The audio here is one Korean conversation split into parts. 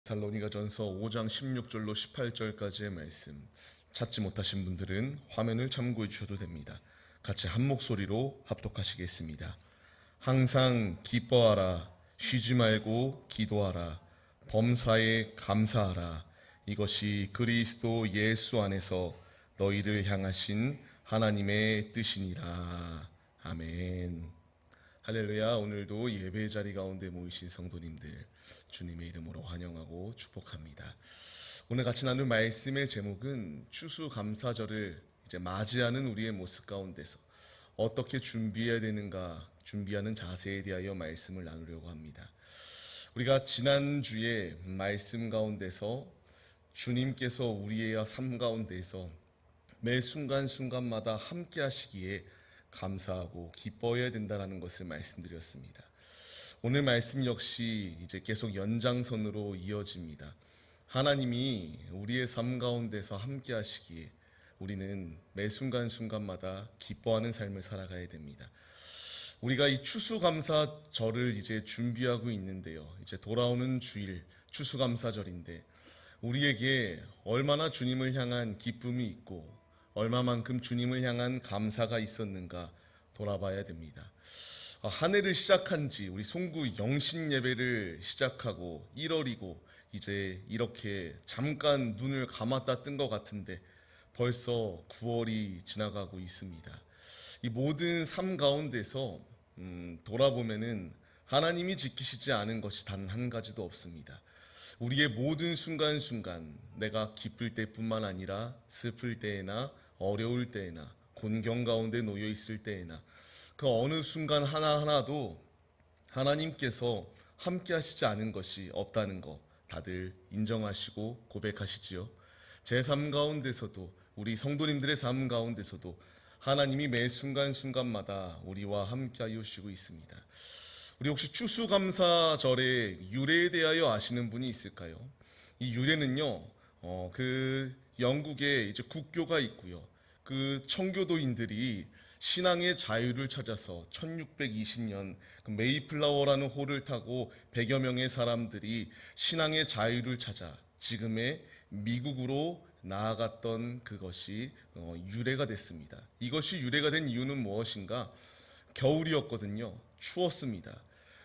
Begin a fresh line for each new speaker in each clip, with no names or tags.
데살로니가전서 5장 16절로 18절까지의 말씀 찾지 못하신 분들은 화면을 참고해 주셔도 됩니다. 같이 한 목소리로 합독하시겠습니다. 항상 기뻐하라, 쉬지 말고 기도하라, 범사에 감사하라. 이것이 그리스도 예수 안에서 너희를 향하신 하나님의 뜻이니라. 아멘. 할렐루야. 오늘도 예배 자리 가운데 모이신 성도님들 주님의 이름으로 환영하고 축복합니다. 오늘 같이 나눌 말씀의 제목은 추수감사절을 이제 맞이하는 우리의 모습 가운데서 어떻게 준비해야 되는가, 준비하는 자세에 대하여 말씀을 나누려고 합니다. 우리가 지난주에 말씀 가운데서 주님께서 우리의 삶 가운데서 매 순간순간마다 함께 하시기에 감사하고 기뻐해야 된다는 것을 말씀드렸습니다. 오늘 말씀 역시 이제 계속 연장선으로 이어집니다. 하나님이 우리의 삶 가운데서 함께 하시기에 우리는 매 순간순간마다 기뻐하는 삶을 살아가야 됩니다. 우리가 이 추수감사절을 이제 준비하고 있는데요. 이제 돌아오는 주일 추수감사절인데 우리에게 얼마나 주님을 향한 기쁨이 있고 얼마만큼 주님을 향한 감사가 있었는가 돌아봐야 됩니다. 한 해를 시작한 지 우리 송구 영신 예배를 시작하고 1월이고 이제 이렇게 잠깐 눈을 감았다 뜬 것 같은데 벌써 9월이 지나가고 있습니다. 이 모든 삶 가운데서 돌아보면은 하나님이 지키시지 않은 것이 단 한 가지도 없습니다. 우리의 모든 순간순간 내가 기쁠 때뿐만 아니라 슬플 때에나 어려울 때에나 곤경 가운데 놓여 있을 때에나 그 어느 순간 하나하나도 하나님께서 함께 하시지 않은 것이 없다는 거 다들 인정하시고 고백하시지요. 제 삶 가운데서도 우리 성도님들의 삶 가운데서도 하나님이 매 순간순간마다 우리와 함께 하시고 있습니다. 우리 혹시 추수감사절의 유래에 대하여 아시는 분이 있을까요? 이 유래는요, 그 영국에 이제 국교가 있고요. 그 청교도인들이 신앙의 자유를 찾아서 1620년 그 메이플라워라는 호를 타고 100여 명의 사람들이 신앙의 자유를 찾아 지금의 미국으로 나아갔던 그것이 유래가 됐습니다. 이것이 유래가 된 이유는 무엇인가? 겨울이었거든요. 추웠습니다.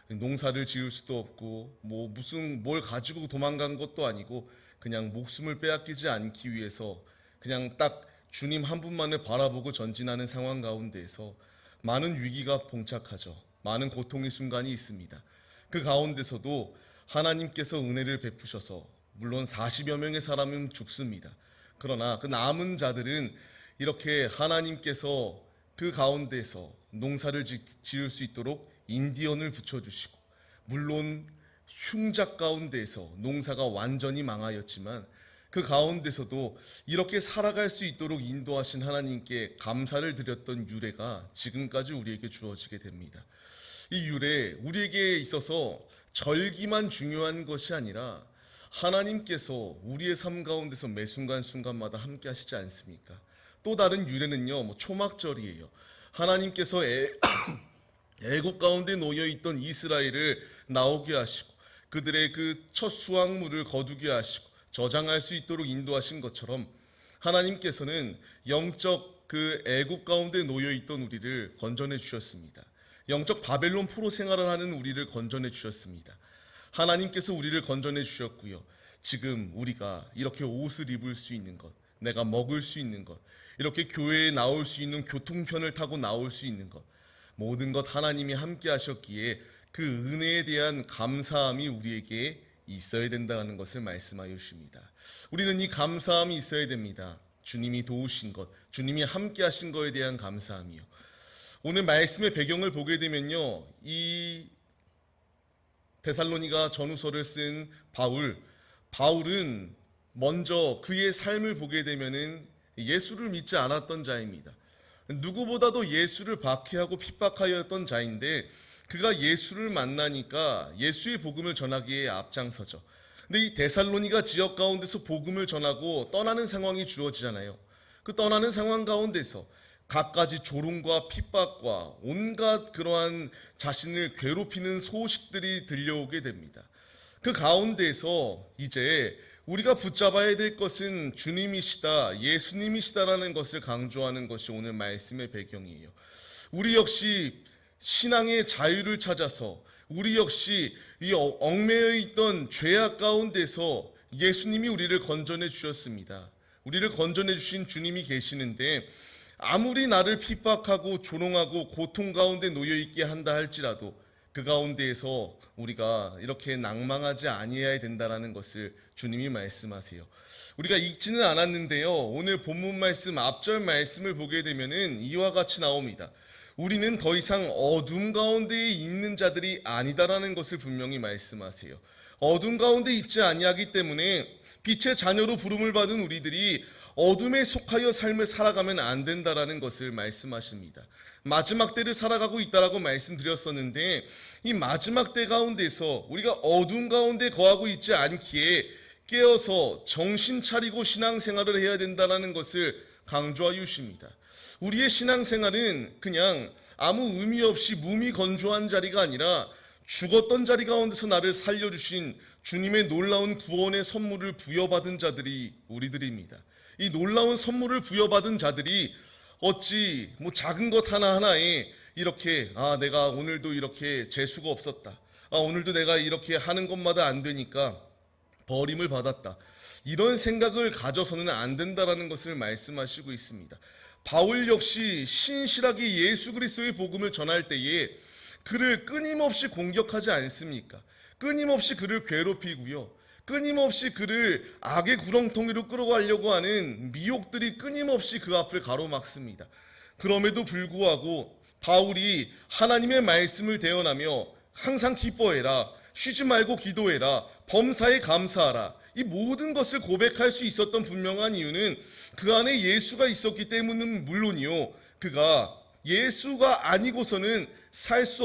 농사를 지을 수도 없고 뭘 가지고 도망간 것도 아니고 그냥 목숨을 빼앗기지 않기 위해서 그냥 딱 주님 한 분만을 바라보고 전진하는 상황 가운데에서 많은 위기가 봉착하죠. 많은 고통의 순간이 있습니다. 그 가운데서도 하나님께서 은혜를 베푸셔서 물론 40여 명의 사람은 죽습니다. 그러나 그 남은 자들은 이렇게 하나님께서 그 가운데서 농사를 지을 수 있도록 인디언을 붙여주시고 물론 흉작 가운데에서 농사가 완전히 망하였지만 그 가운데서도 이렇게 살아갈 수 있도록 인도하신 하나님께 감사를 드렸던 유래가 지금까지 우리에게 주어지게 됩니다. 이 유래 우리에게 있어서 절기만 중요한 것이 아니라 하나님께서 우리의 삶 가운데서 매 순간순간마다 함께 하시지 않습니까? 또 다른 유래는요, 초막절이에요. 하나님께서 애국 가운데 놓여 있던 이스라엘을 나오게 하시고 그들의 그 첫 수확물을 거두게 하시고 저장할 수 있도록 인도하신 것처럼 하나님께서는 영적 그 애국 가운데 놓여 있던 우리를 건져내 주셨습니다. 영적 바벨론 포로 생활을 하는 우리를 건져내 주셨습니다. 하나님께서 우리를 건져내 주셨고요. 지금 우리가 이렇게 옷을 입을 수 있는 것, 내가 먹을 수 있는 것, 이렇게 교회에 나올 수 있는 교통편을 타고 나올 수 있는 것, 모든 것 하나님이 함께 하셨기에 그 은혜에 대한 감사함이 우리에게 있어야 된다는 것을 말씀하여 주십니다. 우리는 이 감사함이 있어야 됩니다. 주님이 도우신 것, 주님이 함께 하신 것에 대한 감사함이요. 오늘 말씀의 배경을 보게 되면요, 이 데살로니가 전후서를 쓴 바울은 먼저 그의 삶을 보게 되면은 예수를 믿지 않았던 자입니다. 누구보다도 예수를 박해하고 핍박하였던 자인데 그가 예수를 만나니까 예수의 복음을 전하기에 앞장서죠. 근데 이 데살로니가 지역 가운데서 복음을 전하고 떠나는 상황이 주어지잖아요. 그 떠나는 상황 가운데서 갖가지 조롱과 핍박과 온갖 그러한 자신을 괴롭히는 소식들이 들려오게 됩니다. 그 가운데서 이제 우리가 붙잡아야 될 것은 주님이시다, 예수님이시다라는 것을 강조하는 것이 오늘 말씀의 배경이에요. 우리 역시 신앙의 자유를 찾아서 우리 역시 이 얽매여 있던 죄악 가운데서 예수님이 우리를 건져내 주셨습니다. 우리를 건져내 주신 주님이 계시는데 아무리 나를 핍박하고 조롱하고 고통 가운데 놓여 있게 한다 할지라도 그 가운데에서 우리가 이렇게 낭망하지 아니해야 된다라는 것을 주님이 말씀하세요. 우리가 읽지는 않았는데요. 오늘 본문 말씀 앞절 말씀을 보게 되면은 이와 같이 나옵니다. 우리는 더 이상 어둠 가운데에 있는 자들이 아니다라는 것을 분명히 말씀하세요. 어둠 가운데 있지 아니하기 때문에 빛의 자녀로 부름을 받은 우리들이 어둠에 속하여 삶을 살아가면 안 된다라는 것을 말씀하십니다. 마지막 때를 살아가고 있다라고 말씀드렸었는데 이 마지막 때 가운데서 우리가 어둠 가운데 거하고 있지 않기에 깨어서 정신 차리고 신앙생활을 해야 된다라는 것을 강조하여 주십니다. 우리의 신앙생활은 그냥 아무 의미 없이 무미건조한 자리가 아니라 죽었던 자리 가운데서 나를 살려주신 주님의 놀라운 구원의 선물을 부여받은 자들이 우리들입니다. 이 놀라운 선물을 부여받은 자들이 어찌 작은 것 하나하나에 이렇게 내가 오늘도 이렇게 재수가 없었다. 오늘도 내가 이렇게 하는 것마다 안 되니까 버림을 받았다. 이런 생각을 가져서는 안 된다라는 것을 말씀하시고 있습니다. 바울 역시 신실하게 예수 그리스도의 복음을 전할 때에 그를 끊임없이 공격하지 않습니까? 끊임없이 그를 괴롭히고요. 끊임없이 그를 악의 구렁텅이로 끌어가려고 하는 미혹들이 끊임없이 그 앞을 가로막습니다. 그럼에도 불구하고 바울이 하나님의 말씀을 대언하며 항상 기뻐해라, 쉬지 말고 기도해라, 범사에 감사하라, 이 모든 것을 고백할 수 있었던 분명한 이유는 그 안에 예수가 있었기 때문은 물론이요, 그가 예수가 아니고서는 살 수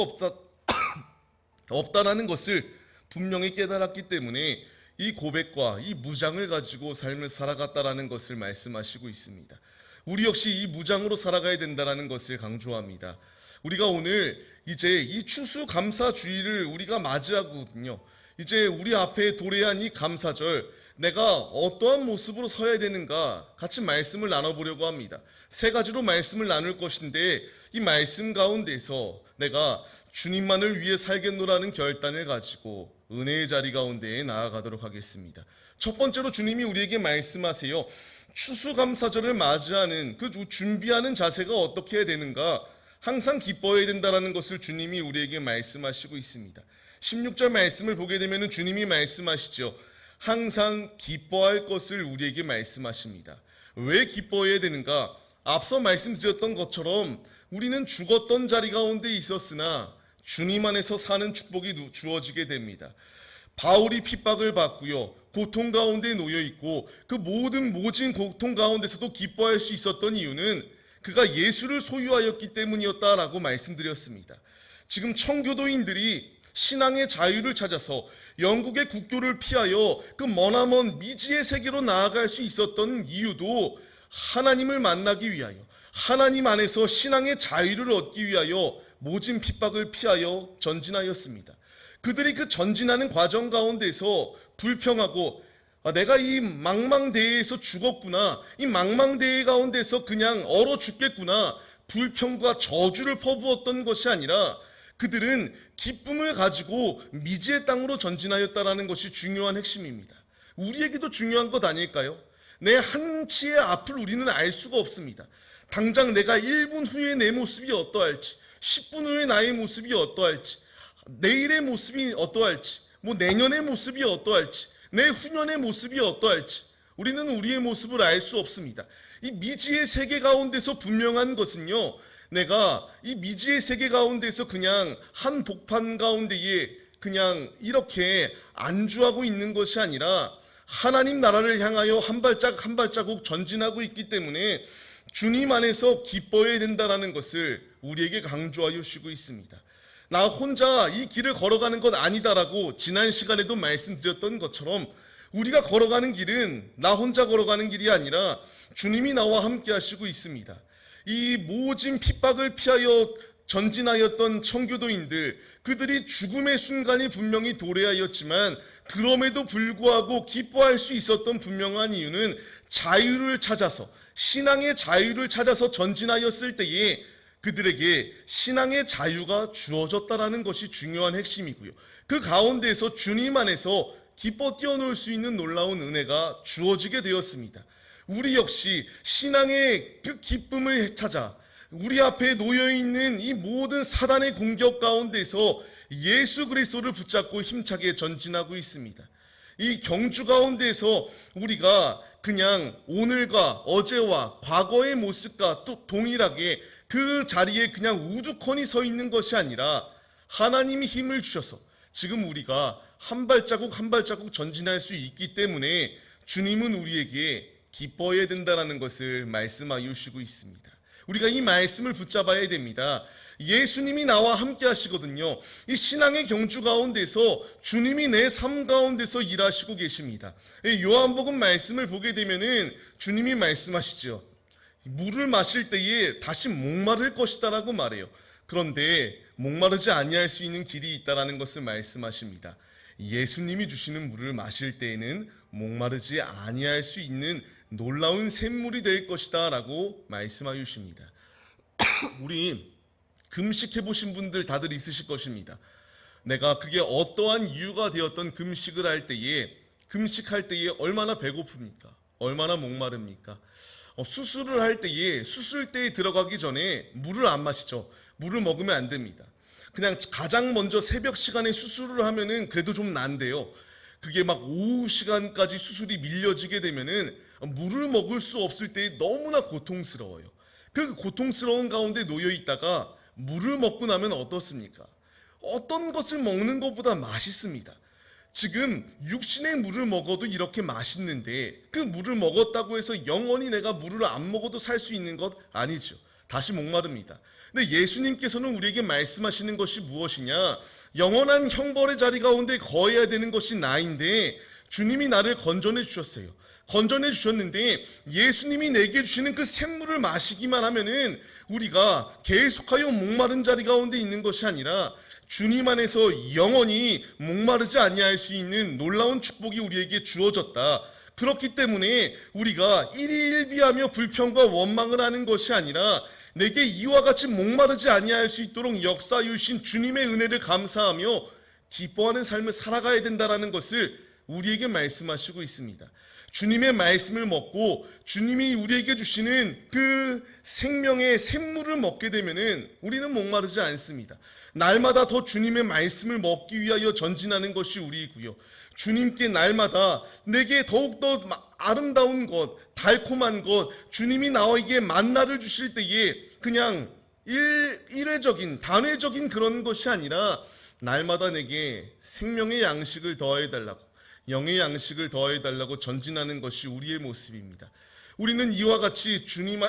없다라는 것을 분명히 깨달았기 때문에 이 고백과 이 무장을 가지고 삶을 살아갔다라는 것을 말씀하시고 있습니다. 우리 역시 이 무장으로 살아가야 된다라는 것을 강조합니다. 우리가 오늘 이제 이 추수감사주의를 우리가 맞이하거든요. 이제 우리 앞에 도래한 이 감사절, 내가 어떠한 모습으로 서야 되는가 같이 말씀을 나눠보려고 합니다. 세 가지로 말씀을 나눌 것인데 이 말씀 가운데서 내가 주님만을 위해 살겠노라는 결단을 가지고 은혜의 자리 가운데에 나아가도록 하겠습니다. 첫 번째로 주님이 우리에게 말씀하세요. 추수감사절을 맞이하는 그 준비하는 자세가 어떻게 해야 되는가? 항상 기뻐해야 된다는 것을 주님이 우리에게 말씀하시고 있습니다. 16절 말씀을 보게 되면 주님이 말씀하시죠. 항상 기뻐할 것을 우리에게 말씀하십니다. 왜 기뻐해야 되는가? 앞서 말씀드렸던 것처럼 우리는 죽었던 자리 가운데 있었으나 주님 안에서 사는 축복이 주어지게 됩니다. 바울이 핍박을 받고요, 고통 가운데 놓여 있고 그 모진 고통 가운데서도 기뻐할 수 있었던 이유는 그가 예수를 소유하였기 때문이었다라고 말씀드렸습니다. 지금 청교도인들이 신앙의 자유를 찾아서 영국의 국교를 피하여 그 머나먼 미지의 세계로 나아갈 수 있었던 이유도 하나님을 만나기 위하여, 하나님 안에서 신앙의 자유를 얻기 위하여 모진 핍박을 피하여 전진하였습니다. 그들이 그 전진하는 과정 가운데서 불평하고 내가 이 망망대해에서 죽었구나, 이 망망대해 가운데서 그냥 얼어 죽겠구나, 불평과 저주를 퍼부었던 것이 아니라 그들은 기쁨을 가지고 미지의 땅으로 전진하였다라는 것이 중요한 핵심입니다. 우리에게도 중요한 것 아닐까요? 내 한치의 앞을 우리는 알 수가 없습니다. 당장 내가 1분 후에 내 모습이 어떠할지, 10분 후에 나의 모습이 어떠할지, 내일의 모습이 어떠할지, 내년의 모습이 어떠할지, 내 후년의 모습이 어떠할지 우리는 우리의 모습을 알 수 없습니다. 이 미지의 세계 가운데서 분명한 것은요, 내가 이 미지의 세계 가운데서 그냥 한 복판 가운데에 그냥 이렇게 안주하고 있는 것이 아니라 하나님 나라를 향하여 한 발자국 한 발자국 전진하고 있기 때문에 주님 안에서 기뻐해야 된다는 것을 우리에게 강조하여 주시고 있습니다. 나 혼자 이 길을 걸어가는 것 아니다라고 지난 시간에도 말씀드렸던 것처럼 우리가 걸어가는 길은 나 혼자 걸어가는 길이 아니라 주님이 나와 함께 하시고 있습니다. 이 모진 핍박을 피하여 전진하였던 청교도인들, 그들이 죽음의 순간이 분명히 도래하였지만 그럼에도 불구하고 기뻐할 수 있었던 분명한 이유는 자유를 찾아서, 신앙의 자유를 찾아서 전진하였을 때에 그들에게 신앙의 자유가 주어졌다라는 것이 중요한 핵심이고요. 그 가운데에서 주님 안에서 기뻐 뛰어놀 수 있는 놀라운 은혜가 주어지게 되었습니다. 우리 역시 신앙의 그 기쁨을 찾아 우리 앞에 놓여있는 이 모든 사단의 공격 가운데서 예수 그리스도를 붙잡고 힘차게 전진하고 있습니다. 이 경주 가운데서 우리가 그냥 오늘과 어제와 과거의 모습과 또 동일하게 그 자리에 그냥 우두커니 서 있는 것이 아니라 하나님이 힘을 주셔서 지금 우리가 한 발자국 한 발자국 전진할 수 있기 때문에 주님은 우리에게 기뻐해야 된다는 것을 말씀하여 주시고 있습니다. 우리가 이 말씀을 붙잡아야 됩니다. 예수님이 나와 함께 하시거든요. 이 신앙의 경주 가운데서 주님이 내 삶 가운데서 일하시고 계십니다. 요한복음 말씀을 보게 되면은 주님이 말씀하시죠. 물을 마실 때에 다시 목마를 것이다 라고 말해요. 그런데 목마르지 아니할 수 있는 길이 있다라는 것을 말씀하십니다. 예수님이 주시는 물을 마실 때에는 목마르지 아니할 수 있는 놀라운 샘물이 될 것이다 라고 말씀하여 주십니다. 우리 금식해 보신 분들 다들 있으실 것입니다. 내가 그게 어떠한 이유가 되었던 금식을 할 때에, 금식할 때에 얼마나 배고픕니까? 얼마나 목마릅니까? 수술을 할 때에, 수술대에 들어가기 전에 물을 안 마시죠. 물을 먹으면 안 됩니다. 그냥 가장 먼저 새벽 시간에 수술을 하면은 그래도 좀 난데요. 그게 막 오후 시간까지 수술이 밀려지게 되면은 물을 먹을 수 없을 때 너무나 고통스러워요. 그 고통스러운 가운데 놓여 있다가 물을 먹고 나면 어떻습니까? 어떤 것을 먹는 것보다 맛있습니다. 지금 육신의 물을 먹어도 이렇게 맛있는데 그 물을 먹었다고 해서 영원히 내가 물을 안 먹어도 살 수 있는 것 아니죠. 다시 목마릅니다. 근데 예수님께서는 우리에게 말씀하시는 것이 무엇이냐? 영원한 형벌의 자리 가운데 거해야 되는 것이 나인데 주님이 나를 건져내 주셨어요. 건져내 주셨는데 예수님이 내게 주시는 그 샘물을 마시기만 하면은 우리가 계속하여 목마른 자리 가운데 있는 것이 아니라 주님 안에서 영원히 목마르지 아니할 수 있는 놀라운 축복이 우리에게 주어졌다. 그렇기 때문에 우리가 일희일비하며 불평과 원망을 하는 것이 아니라 내게 이와 같이 목마르지 아니할 수 있도록 역사해 주신 주님의 은혜를 감사하며 기뻐하는 삶을 살아가야 된다는 것을 우리에게 말씀하시고 있습니다. 주님의 말씀을 먹고 주님이 우리에게 주시는 그 생명의 샘물을 먹게 되면은 우리는 목마르지 않습니다. 날마다 더 주님의 말씀을 먹기 위하여 전진하는 것이 우리이고요. 주님께 날마다 내게 더욱더 아름다운 것, 달콤한 것, 주님이 나에게 만나를 주실 때에 그냥 일회적인, 단회적인 그런 것이 아니라 날마다 내게 생명의 양식을 더해달라고, 영의 양식을 더해달라고 전진하는 것이 우리의 모습입니다. 우리는 이와 같이 주님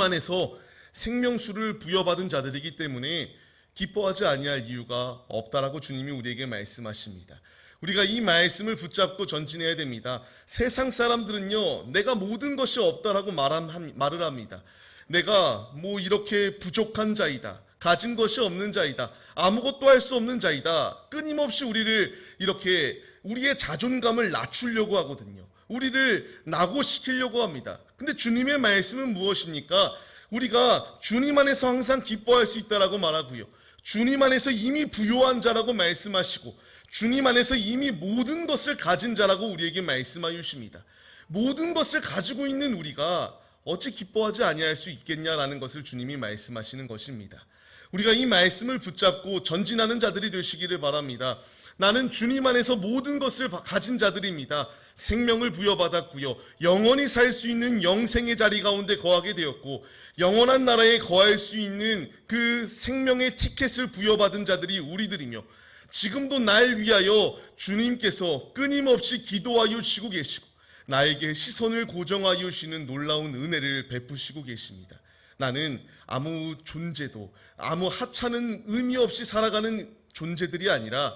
안에서 생명수를 부여받은 자들이기 때문에 기뻐하지 아니할 이유가 없다라고 주님이 우리에게 말씀하십니다. 우리가 이 말씀을 붙잡고 전진해야 됩니다. 세상 사람들은요, 내가 모든 것이 없다라고 말을 합니다. 내가 뭐 이렇게 부족한 자이다. 가진 것이 없는 자이다. 아무것도 할 수 없는 자이다. 끊임없이 우리를 이렇게 우리의 자존감을 낮추려고 하거든요. 우리를 낙오시키려고 합니다. 근데 주님의 말씀은 무엇입니까? 우리가 주님 안에서 항상 기뻐할 수 있다라고 말하고요. 주님 안에서 이미 부요한 자라고 말씀하시고 주님 안에서 이미 모든 것을 가진 자라고 우리에게 말씀하여 주십니다. 모든 것을 가지고 있는 우리가 어찌 기뻐하지 아니할 수 있겠냐라는 것을 주님이 말씀하시는 것입니다. 우리가 이 말씀을 붙잡고 전진하는 자들이 되시기를 바랍니다. 나는 주님 안에서 모든 것을 가진 자들입니다. 생명을 부여받았고요. 영원히 살 수 있는 영생의 자리 가운데 거하게 되었고 영원한 나라에 거할 수 있는 그 생명의 티켓을 부여받은 자들이 우리들이며 지금도 날 위하여 주님께서 끊임없이 기도하여 주시고 계시고 나에게 시선을 고정하여 주시는 놀라운 은혜를 베푸시고 계십니다. 나는 아무 존재도 아무 하찮은 의미 없이 살아가는 존재들이 아니라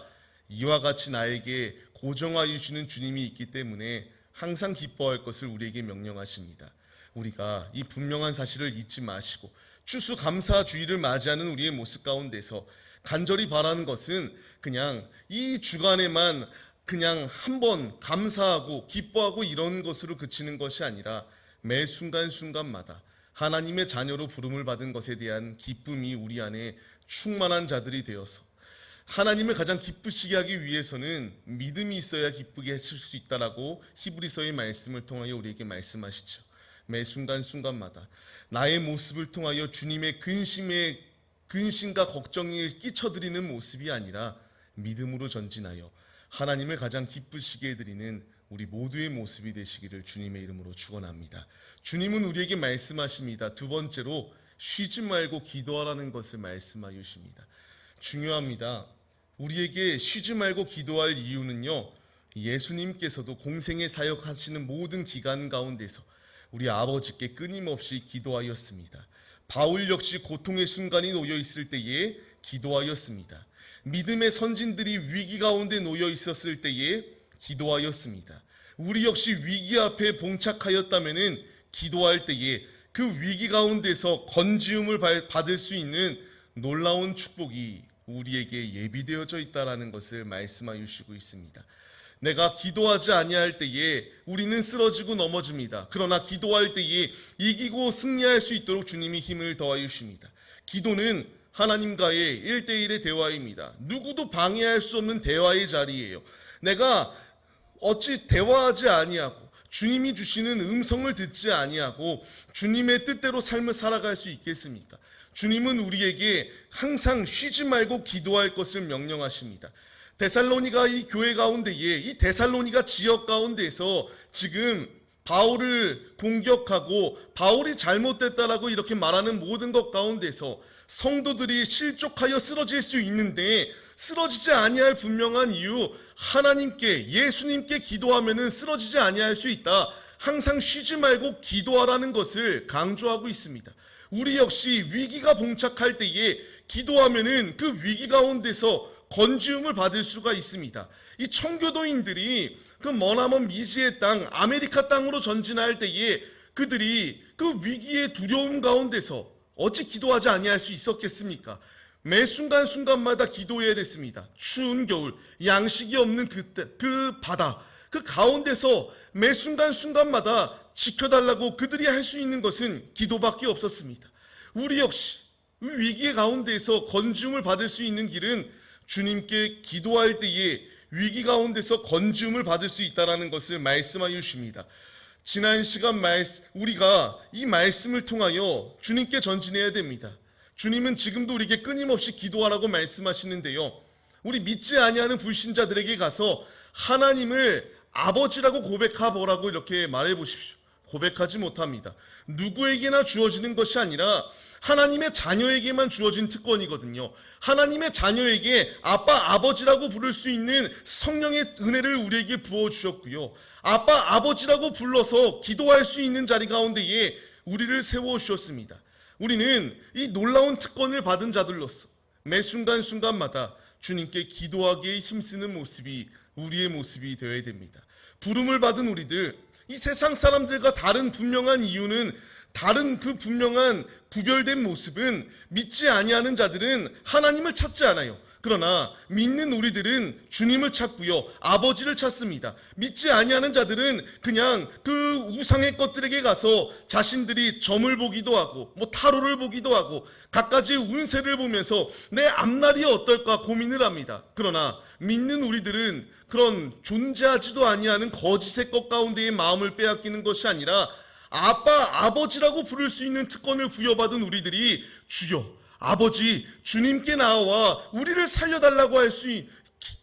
이와 같이 나에게 고정하여 주시는 주님이 있기 때문에 항상 기뻐할 것을 우리에게 명령하십니다. 우리가 이 분명한 사실을 잊지 마시고 추수감사주의를 맞이하는 우리의 모습 가운데서 간절히 바라는 것은 그냥 이 주간에만 그냥 한번 감사하고 기뻐하고 이런 것으로 그치는 것이 아니라 매 순간순간마다 하나님의 자녀로 부름을 받은 것에 대한 기쁨이 우리 안에 충만한 자들이 되어서 하나님을 가장 기쁘시게 하기 위해서는 믿음이 있어야 기쁘게 하실 수 있다라고 히브리서의 말씀을 통하여 우리에게 말씀하시죠. 매 순간순간마다 나의 모습을 통하여 주님의 근심과 걱정을 끼쳐드리는 모습이 아니라 믿음으로 전진하여 하나님을 가장 기쁘시게 해드리는 우리 모두의 모습이 되시기를 주님의 이름으로 축원합니다. 주님은 우리에게 말씀하십니다. 두 번째로 쉬지 말고 기도하라는 것을 말씀하여 주십니다. 중요합니다. 우리에게 쉬지 말고 기도할 이유는요, 예수님께서도 공생의 사역하시는 모든 기간 가운데서 우리 아버지께 끊임없이 기도하였습니다. 바울 역시 고통의 순간이 놓여 있을 때에 기도하였습니다. 믿음의 선진들이 위기 가운데 놓여 있었을 때에 기도하였습니다. 우리 역시 위기 앞에 봉착하였다면은 기도할 때에 그 위기 가운데서 건지움을 받을 수 있는 놀라운 축복이 우리에게 예비되어져 있다라는 것을 말씀하여 주시고 있습니다. 내가 기도하지 아니할 때에 우리는 쓰러지고 넘어집니다. 그러나 기도할 때에 이기고 승리할 수 있도록 주님이 힘을 더하여 주십니다. 기도는 하나님과의 1대1의 대화입니다. 누구도 방해할 수 없는 대화의 자리예요. 내가 어찌 대화하지 아니하고 주님이 주시는 음성을 듣지 아니하고 주님의 뜻대로 삶을 살아갈 수 있겠습니까? 주님은 우리에게 항상 쉬지 말고 기도할 것을 명령하십니다. 데살로니가 이 교회 가운데에 이 데살로니가 지역 가운데에서 지금 바울을 공격하고 바울이 잘못됐다라고 이렇게 말하는 모든 것 가운데서 성도들이 실족하여 쓰러질 수 있는데 쓰러지지 아니할 분명한 이유, 하나님께 예수님께 기도하면은 쓰러지지 아니할 수 있다. 항상 쉬지 말고 기도하라는 것을 강조하고 있습니다. 우리 역시 위기가 봉착할 때에 기도하면은 그 위기 가운데서 건지움을 받을 수가 있습니다. 이 청교도인들이 그 머나먼 미지의 땅, 아메리카 땅으로 전진할 때에 그들이 그 위기의 두려움 가운데서 어찌 기도하지 아니할 수 있었겠습니까? 매 순간순간마다 기도해야 됐습니다. 추운 겨울, 양식이 없는 그 바다, 그 가운데서 매 순간순간마다 지켜달라고 그들이 할 수 있는 것은 기도밖에 없었습니다. 우리 역시 위기의 가운데에서 건지움을 받을 수 있는 길은 주님께 기도할 때에 위기 가운데서 건지움을 받을 수 있다는 것을 말씀하여 주십니다. 지난 시간 우리가 이 말씀을 통하여 주님께 전진해야 됩니다. 주님은 지금도 우리에게 끊임없이 기도하라고 말씀하시는데요. 우리 믿지 아니하는 불신자들에게 가서 하나님을 아버지라고 고백하보라고 이렇게 말해보십시오. 고백하지 못합니다. 누구에게나 주어지는 것이 아니라 하나님의 자녀에게만 주어진 특권이거든요. 하나님의 자녀에게 아빠, 아버지라고 부를 수 있는 성령의 은혜를 우리에게 부어주셨고요. 아빠, 아버지라고 불러서 기도할 수 있는 자리 가운데에 우리를 세워주셨습니다. 우리는 이 놀라운 특권을 받은 자들로서 매 순간순간마다 주님께 기도하기에 힘쓰는 모습이 우리의 모습이 되어야 됩니다. 부름을 받은 우리들, 이 세상 사람들과 다른 분명한 이유는 다른 그 분명한 구별된 모습은 믿지 아니하는 자들은 하나님을 찾지 않아요. 그러나 믿는 우리들은 주님을 찾고요, 아버지를 찾습니다. 믿지 아니하는 자들은 그냥 그 우상의 것들에게 가서 자신들이 점을 보기도 하고 타로를 보기도 하고 갖가지 운세를 보면서 내 앞날이 어떨까 고민을 합니다. 그러나 믿는 우리들은 그런 존재하지도 아니하는 거짓의 것 가운데의 마음을 빼앗기는 것이 아니라 아빠, 아버지라고 부를 수 있는 특권을 부여받은 우리들이 주여, 아버지, 주님께 나와 우리를 살려달라고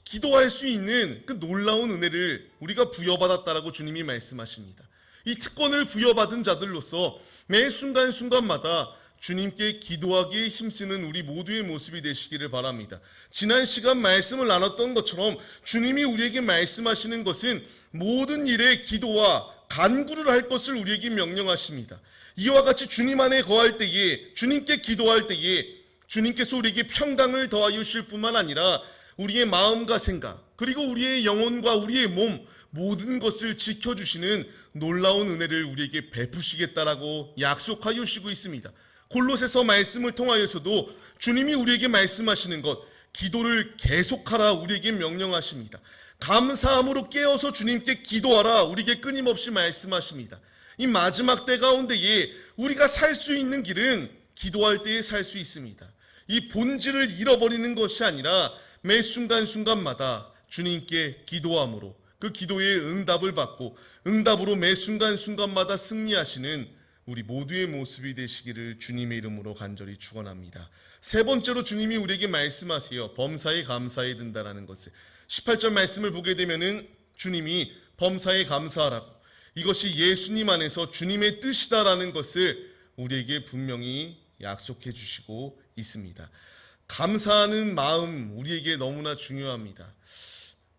기도할 수 있는 그 놀라운 은혜를 우리가 부여받았다라고 주님이 말씀하십니다. 이 특권을 부여받은 자들로서 매 순간순간마다 주님께 기도하기에 힘쓰는 우리 모두의 모습이 되시기를 바랍니다. 지난 시간 말씀을 나눴던 것처럼 주님이 우리에게 말씀하시는 것은 모든 일에 기도와 간구를 할 것을 우리에게 명령하십니다. 이와 같이 주님 안에 거할 때에, 주님께 기도할 때에 주님께서 우리에게 평강을 더하여 주실 뿐만 아니라 우리의 마음과 생각, 그리고 우리의 영혼과 우리의 몸, 모든 것을 지켜주시는 놀라운 은혜를 우리에게 베푸시겠다라고 약속하여 주시고 있습니다. 골로새서 말씀을 통하여서도 주님이 우리에게 말씀하시는 것, 기도를 계속하라 우리에게 명령하십니다. 감사함으로 깨어서 주님께 기도하라 우리에게 끊임없이 말씀하십니다. 이 마지막 때 가운데에 우리가 살 수 있는 길은 기도할 때에 살 수 있습니다. 이 본질을 잃어버리는 것이 아니라 매 순간순간마다 주님께 기도함으로 그 기도의 응답을 받고 응답으로 매 순간순간마다 승리하시는 우리 모두의 모습이 되시기를 주님의 이름으로 간절히 축원합니다. 세 번째로 주님이 우리에게 말씀하세요. 범사에 감사해야 된다라는 것을 18절 말씀을 보게 되면은 주님이 범사에 감사하라고, 이것이 예수님 안에서 주님의 뜻이다라는 것을 우리에게 분명히 약속해 주시고 있습니다. 감사하는 마음 우리에게 너무나 중요합니다.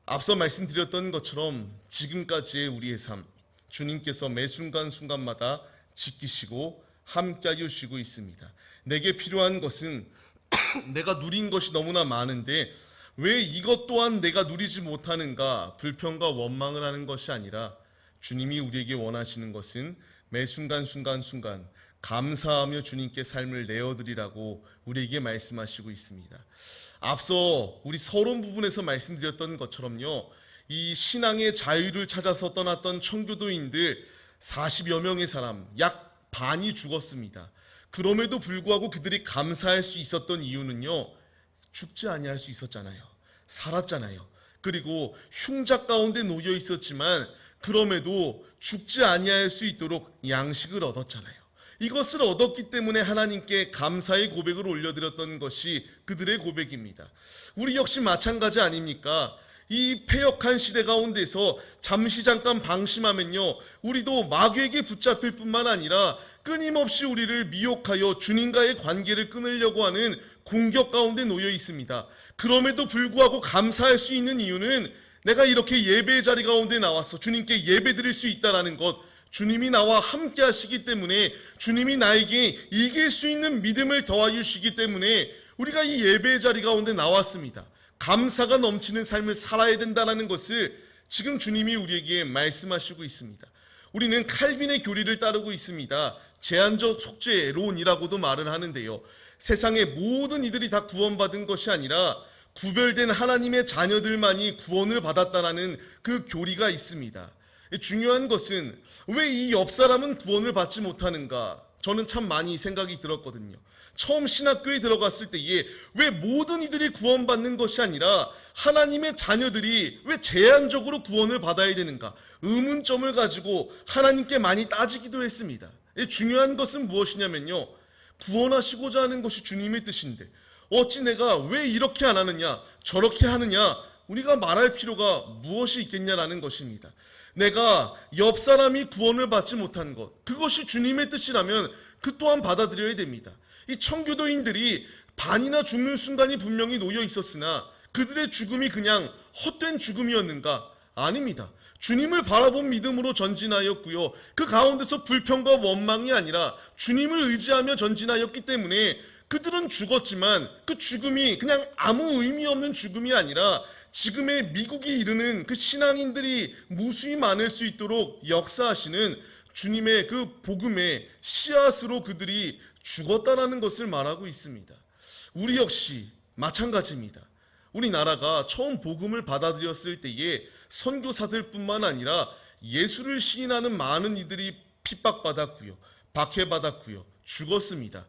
앞서 말씀드렸던 것처럼 지금까지의 우리의 삶, 주님께서 매 순간순간마다 지키시고 함께하여 주시고 있습니다. 내게 필요한 것은 내가 누린 것이 너무나 많은데 왜 이것 또한 내가 누리지 못하는가 불평과 원망을 하는 것이 아니라 주님이 우리에게 원하시는 것은 매 순간 감사하며 주님께 삶을 내어드리라고 우리에게 말씀하시고 있습니다. 앞서 우리 서론 부분에서 말씀드렸던 것처럼요, 이 신앙의 자유를 찾아서 떠났던 청교도인들 40여 명의 사람, 약 반이 죽었습니다. 그럼에도 불구하고 그들이 감사할 수 있었던 이유는요, 죽지 아니할 수 있었잖아요. 살았잖아요. 그리고 흉작 가운데 놓여 있었지만 그럼에도 죽지 아니할 수 있도록 양식을 얻었잖아요. 이것을 얻었기 때문에 하나님께 감사의 고백을 올려드렸던 것이 그들의 고백입니다. 우리 역시 마찬가지 아닙니까? 이 패역한 시대 가운데서 잠시 잠깐 방심하면요, 우리도 마귀에게 붙잡힐 뿐만 아니라 끊임없이 우리를 미혹하여 주님과의 관계를 끊으려고 하는 공격 가운데 놓여 있습니다. 그럼에도 불구하고 감사할 수 있는 이유는 내가 이렇게 예배의 자리 가운데 나와서 주님께 예배드릴 수 있다는 것, 주님이 나와 함께 하시기 때문에, 주님이 나에게 이길 수 있는 믿음을 더하여 주시기 때문에 우리가 이 예배의 자리 가운데 나왔습니다. 감사가 넘치는 삶을 살아야 된다는 것을 지금 주님이 우리에게 말씀하시고 있습니다. 우리는 칼빈의 교리를 따르고 있습니다. 제한적 속죄론이라고도 말을 하는데요, 세상의 모든 이들이 다 구원받은 것이 아니라 구별된 하나님의 자녀들만이 구원을 받았다라는 그 교리가 있습니다. 중요한 것은 왜 이 옆 사람은 구원을 받지 못하는가? 저는 참 많이 생각이 들었거든요. 처음 신학교에 들어갔을 때에 왜 모든 이들이 구원받는 것이 아니라 하나님의 자녀들이 왜 제한적으로 구원을 받아야 되는가? 의문점을 가지고 하나님께 많이 따지기도 했습니다. 중요한 것은 무엇이냐면요, 구원하시고자 하는 것이 주님의 뜻인데 어찌 내가 왜 이렇게 안 하느냐, 저렇게 하느냐, 우리가 말할 필요가 무엇이 있겠냐라는 것입니다. 내가 옆 사람이 구원을 받지 못한 것, 그것이 주님의 뜻이라면 그 또한 받아들여야 됩니다. 이 청교도인들이 반이나 죽는 순간이 분명히 놓여 있었으나 그들의 죽음이 그냥 헛된 죽음이었는가? 아닙니다. 주님을 바라본 믿음으로 전진하였고요, 그 가운데서 불평과 원망이 아니라 주님을 의지하며 전진하였기 때문에 그들은 죽었지만 그 죽음이 그냥 아무 의미 없는 죽음이 아니라 지금의 미국이 이르는 그 신앙인들이 무수히 많을 수 있도록 역사하시는 주님의 그 복음의 씨앗으로 그들이 죽었다라는 것을 말하고 있습니다. 우리 역시 마찬가지입니다. 우리나라가 처음 복음을 받아들였을 때에 선교사들 뿐만 아니라 예수를 시인하는 많은 이들이 핍박받았고요, 박해받았고요, 죽었습니다.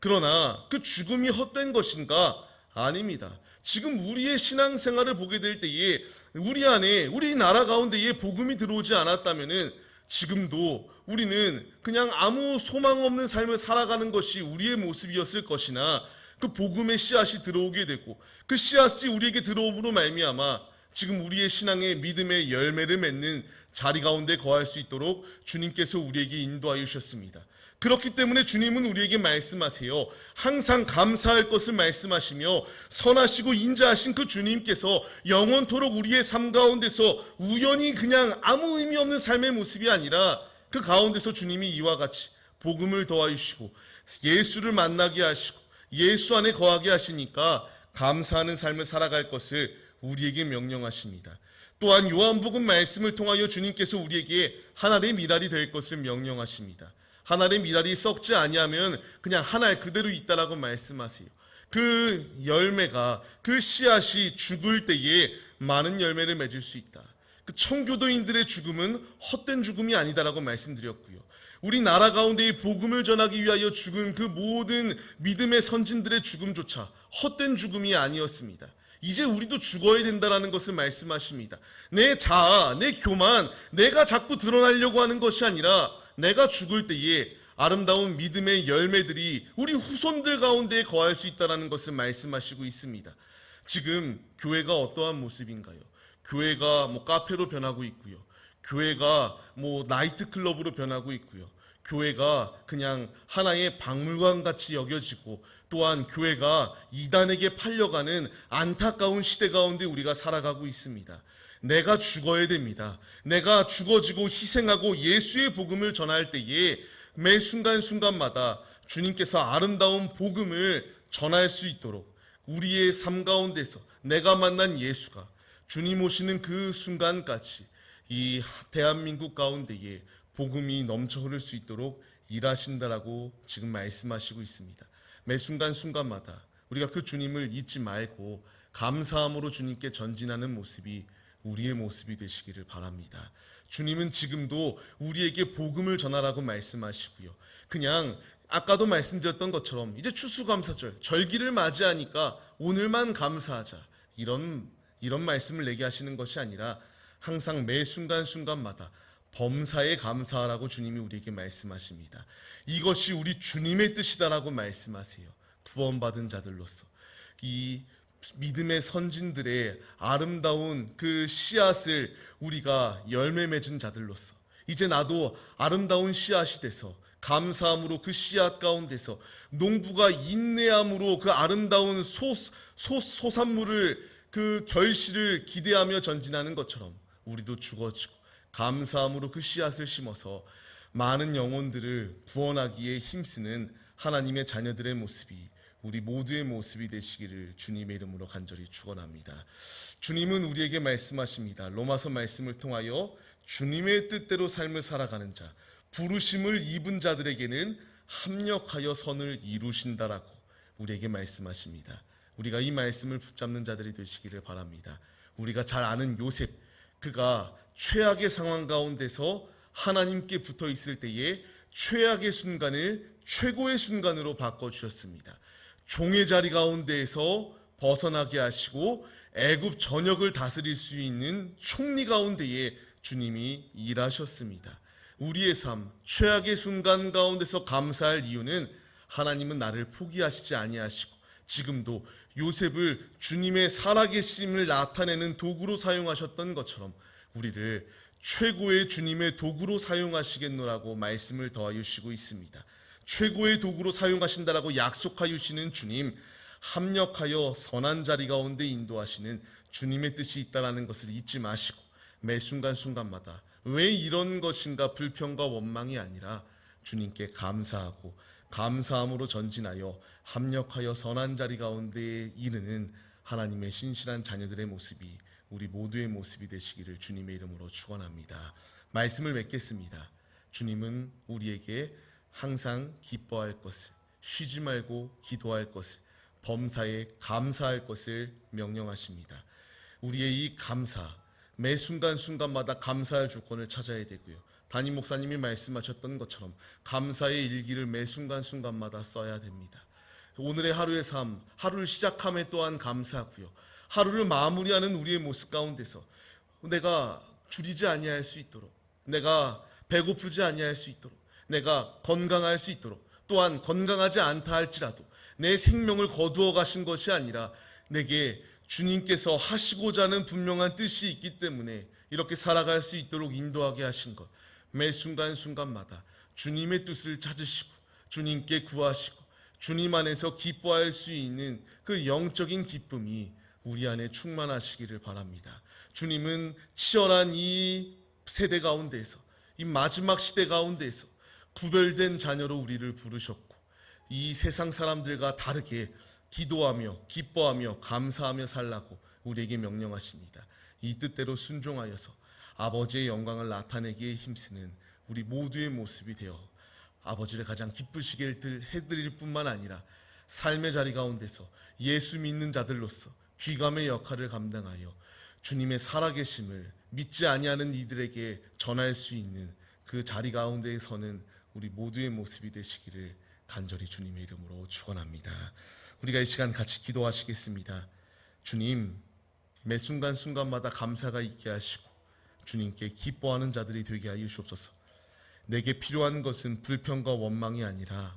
그러나 그 죽음이 헛된 것인가? 아닙니다. 지금 우리의 신앙생활을 보게 될 때에 우리 안에, 우리나라 가운데에 복음이 들어오지 않았다면은 지금도 우리는 그냥 아무 소망 없는 삶을 살아가는 것이 우리의 모습이었을 것이나 그 복음의 씨앗이 들어오게 되고 그 씨앗이 우리에게 들어옴으로 말미암아 지금 우리의 신앙의 믿음의 열매를 맺는 자리 가운데 거할 수 있도록 주님께서 우리에게 인도하여 주셨습니다. 그렇기 때문에 주님은 우리에게 말씀하세요. 항상 감사할 것을 말씀하시며 선하시고 인자하신 그 주님께서 영원토록 우리의 삶 가운데서 우연히 그냥 아무 의미 없는 삶의 모습이 아니라 그 가운데서 주님이 이와 같이 복음을 더하여 주시고 예수를 만나게 하시고 예수 안에 거하게 하시니까 감사하는 삶을 살아갈 것을 우리에게 명령하십니다. 또한 요한복음 말씀을 통하여 주님께서 우리에게 하나님의 미랄이 될 것을 명령하십니다. 한 알의 미랄이 썩지 아니하면 그냥 한 알 그대로 있다라고 말씀하세요. 그 열매가, 그 씨앗이 죽을 때에 많은 열매를 맺을 수 있다. 그 청교도인들의 죽음은 헛된 죽음이 아니다라고 말씀드렸고요. 우리나라 가운데의 복음을 전하기 위하여 죽은 그 모든 믿음의 선진들의 죽음조차 헛된 죽음이 아니었습니다. 이제 우리도 죽어야 된다라는 것을 말씀하십니다. 내 자아, 내 교만, 내가 자꾸 드러나려고 하는 것이 아니라 내가 죽을 때에 아름다운 믿음의 열매들이 우리 후손들 가운데 거할 수 있다는 것을 말씀하시고 있습니다. 지금 교회가 어떠한 모습인가요? 교회가 카페로 변하고 있고요. 교회가 나이트클럽으로 변하고 있고요. 교회가 그냥 하나의 박물관 같이 여겨지고, 또한 교회가 이단에게 팔려가는 안타까운 시대 가운데 우리가 살아가고 있습니다. 내가 죽어야 됩니다. 내가 죽어지고 희생하고 예수의 복음을 전할 때에 매 순간순간마다 주님께서 아름다운 복음을 전할 수 있도록 우리의 삶 가운데서 내가 만난 예수가 주님 오시는 그 순간까지 이 대한민국 가운데에 복음이 넘쳐 흐를 수 있도록 일하신다라고 지금 말씀하시고 있습니다. 매 순간순간마다 우리가 그 주님을 잊지 말고 감사함으로 주님께 전진하는 모습이 우리의 모습이 되시기를 바랍니다. 주님은 지금도 우리에게 복음을 전하라고 말씀하시고요. 그냥 아까도 말씀드렸던 것처럼 이제 추수감사절, 절기를 맞이하니까 오늘만 감사하자, 이런 말씀을 내게 하시는 것이 아니라 항상 매 순간순간마다 범사에 감사하라고 주님이 우리에게 말씀하십니다. 이것이 우리 주님의 뜻이다라고 말씀하세요. 구원받은 자들로서 이 믿음의 선진들의 아름다운 그 씨앗을 우리가 열매 맺은 자들로서 이제 나도 아름다운 씨앗이 돼서 감사함으로 그 씨앗 가운데서 농부가 인내함으로 그 아름다운 소산물을 그 결실을 기대하며 전진하는 것처럼 우리도 죽어지고 감사함으로 그 씨앗을 심어서 많은 영혼들을 구원하기에 힘쓰는 하나님의 자녀들의 모습이 우리 모두의 모습이 되시기를 주님의 이름으로 간절히 축원합니다. 주님은 우리에게 말씀하십니다. 로마서 말씀을 통하여 주님의 뜻대로 삶을 살아가는 자, 부르심을 입은 자들에게는 합력하여 선을 이루신다라고 우리에게 말씀하십니다. 우리가 이 말씀을 붙잡는 자들이 되시기를 바랍니다. 우리가 잘 아는 요셉, 그가 최악의 상황 가운데서 하나님께 붙어 있을 때에 최악의 순간을 최고의 순간으로 바꿔주셨습니다. 종의 자리 가운데에서 벗어나게 하시고 애굽 전역을 다스릴 수 있는 총리 가운데에 주님이 일하셨습니다. 우리의 삶, 최악의 순간 가운데서 감사할 이유는 하나님은 나를 포기하시지 아니하시고 지금도 요셉을 주님의 살아계심을 나타내는 도구로 사용하셨던 것처럼 우리를 최고의 주님의 도구로 사용하시겠노라고 말씀을 더하여 주시고 있습니다. 최고의 도구로 사용하신다라고 약속하여 주시는 주님, 합력하여 선한 자리 가운데 인도하시는 주님의 뜻이 있다는 것을 잊지 마시고 매 순간순간마다 왜 이런 것인가 불평과 원망이 아니라 주님께 감사하고 감사함으로 전진하여 합력하여 선한 자리 가운데 이르는 하나님의 신실한 자녀들의 모습이 우리 모두의 모습이 되시기를 주님의 이름으로 축원합니다. 말씀을 맺겠습니다. 주님은 우리에게 항상 기뻐할 것을, 쉬지 말고 기도할 것을, 범사에 감사할 것을 명령하십니다. 우리의 이 감사, 매 순간순간마다 감사할 조건을 찾아야 되고요. 담임 목사님이 말씀하셨던 것처럼 감사의 일기를 매 순간순간마다 써야 됩니다. 오늘의 하루의 삶, 하루를 시작함에 또한 감사하고요. 하루를 마무리하는 우리의 모습 가운데서 내가 줄이지 아니할 수 있도록, 내가 배고프지 아니할 수 있도록, 내가 건강할 수 있도록, 또한 건강하지 않다 할지라도 내 생명을 거두어 가신 것이 아니라 내게 주님께서 하시고자 하는 분명한 뜻이 있기 때문에 이렇게 살아갈 수 있도록 인도하게 하신 것, 매 순간순간마다 주님의 뜻을 찾으시고 주님께 구하시고 주님 안에서 기뻐할 수 있는 그 영적인 기쁨이 우리 안에 충만하시기를 바랍니다. 주님은 치열한 이 세대 가운데에서, 이 마지막 시대 가운데에서 구별된 자녀로 우리를 부르셨고 이 세상 사람들과 다르게 기도하며 기뻐하며 감사하며 살라고 우리에게 명령하십니다. 이 뜻대로 순종하여서 아버지의 영광을 나타내기에 힘쓰는 우리 모두의 모습이 되어 아버지를 가장 기쁘시게 해드릴 뿐만 아니라 삶의 자리 가운데서 예수 믿는 자들로서 귀감의 역할을 감당하여 주님의 살아계심을 믿지 아니하는 이들에게 전할 수 있는 그 자리 가운데에 서는 우리 모두의 모습이 되시기를 간절히 주님의 이름으로 축원합니다. 우리가 이 시간 같이 기도하시겠습니다. 주님, 매 순간순간마다 감사가 있게 하시고 주님께 기뻐하는 자들이 되게 하여 주옵소서. 내게 필요한 것은 불평과 원망이 아니라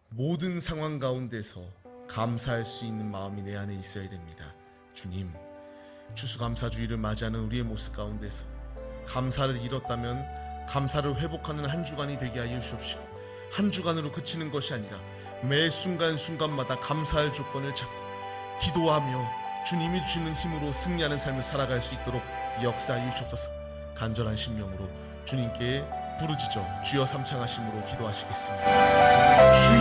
모든 상황 가운데서 감사할 수 있는 마음이 내 안에 있어야 됩니다. 주님, 추수감사주의를 맞이하는 우리의 모습 가운데서 감사를 잃었다면 감사를 회복하는 한 주간이 되게 하여 주옵시고, 한 주간으로 그치는 것이 아니라 매 순간순간마다 감사할 조건을 찾고 기도하며 주님이 주는 힘으로 승리하는 삶을 살아갈 수 있도록 역사하여 주옵소서. 간절한 심령으로 주님께 부르짖어 주여 삼창하심으로 기도하시겠습니다.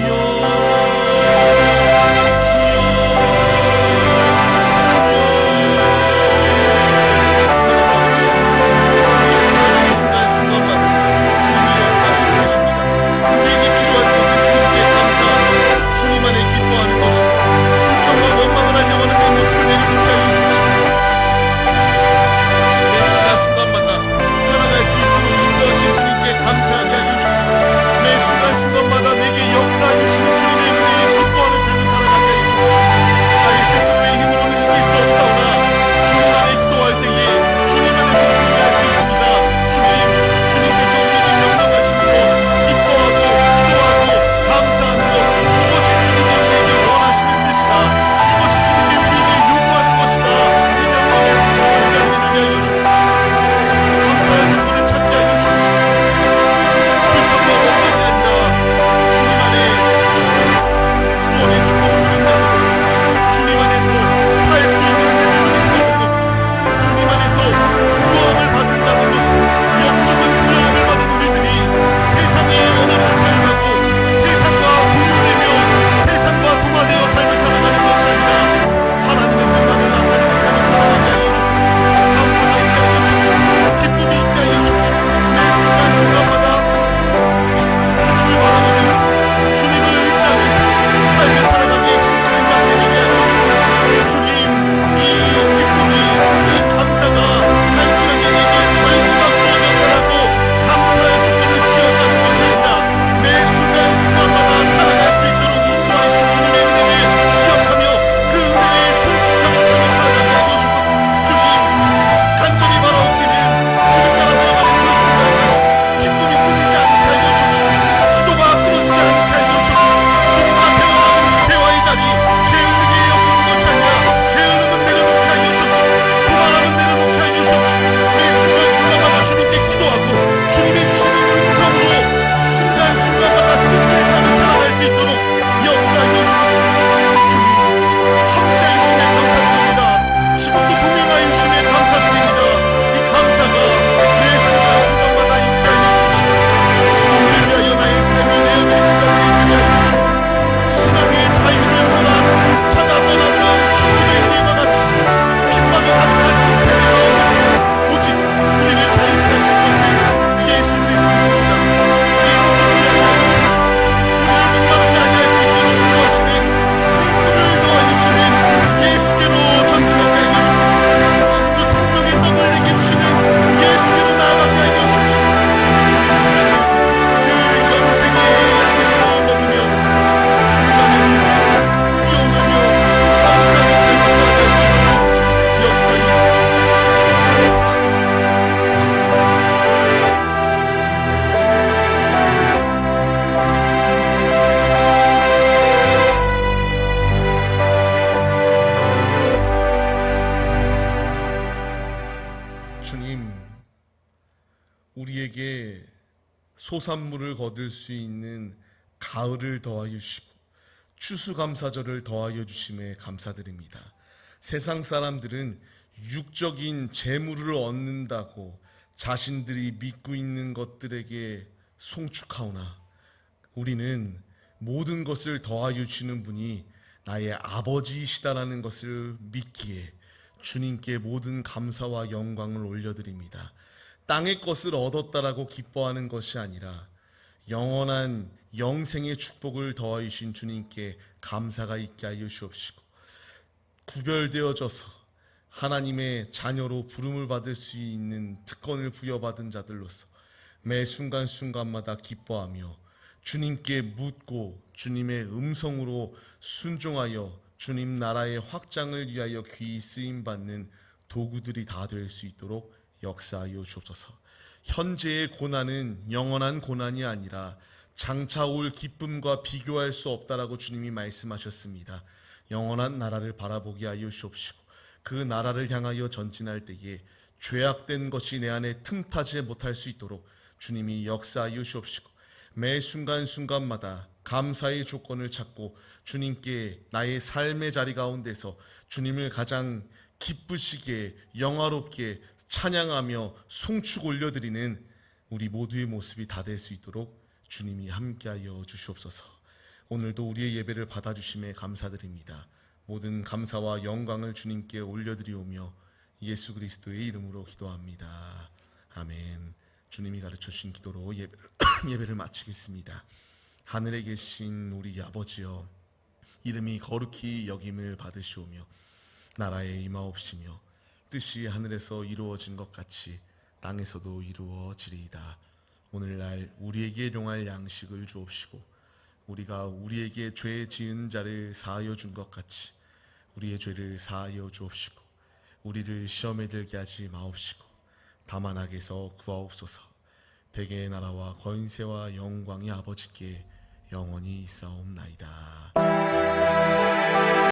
우리에게 소산물을 거둘 수 있는 가을을 더하여 주시고 추수감사절을 더하여 주심에 감사드립니다. 세상 사람들은 육적인 재물을 얻는다고 자신들이 믿고 있는 것들에게 송축하오나 우리는 모든 것을 더하여 주시는 분이 나의 아버지이시다라는 것을 믿기에 주님께 모든 감사와 영광을 올려드립니다. 땅의 것을 얻었다라고 기뻐하는 것이 아니라 영원한 영생의 축복을 더하여 주신 주님께 감사가 있게 하여 주옵시고, 구별되어져서 하나님의 자녀로 부름을 받을 수 있는 특권을 부여받은 자들로서 매 순간순간마다 기뻐하며 주님께 묻고 주님의 음성으로 순종하여 주님 나라의 확장을 위하여 귀히 쓰임받는 도구들이 다 될 수 있도록 역사하여 주옵소서. 현재의 고난은 영원한 고난이 아니라 장차 올 기쁨과 비교할 수 없다라고 주님이 말씀하셨습니다. 영원한 나라를 바라보게 하여 주옵시고, 그 나라를 향하여 전진할 때에 죄악된 것이 내 안에 틈타지 못할 수 있도록 주님이 역사하여 주옵시고, 매 순간순간마다 감사의 조건을 찾고 주님께 나의 삶의 자리 가운데서 주님을 가장 기쁘시게 영화롭게 찬양하며 송축 올려드리는 우리 모두의 모습이 다 될 수 있도록 주님이 함께하여 주시옵소서. 오늘도 우리의 예배를 받아주심에 감사드립니다. 모든 감사와 영광을 주님께 올려드리오며 예수 그리스도의 이름으로 기도합니다. 아멘. 주님이 가르쳐 주신 기도로 예배를 마치겠습니다. 하늘에 계신 우리 아버지여, 이름이 거룩히 여김을 받으시오며 나라에 임하옵시며 뜻이 하늘에서 이루어진 것 같이 땅에서도 이루어지리이다. 오늘날 우리에게 일용할 양식을 주옵시고, 우리가 우리에게 죄 지은 자를 사하여 준 것 같이 우리의 죄를 사하여 주옵시고, 우리를 시험에 들게 하지 마옵시고 다만 악에서 구하옵소서. 백의 나라와 권세와 영광이 아버지께 영원히 있사옵나이다.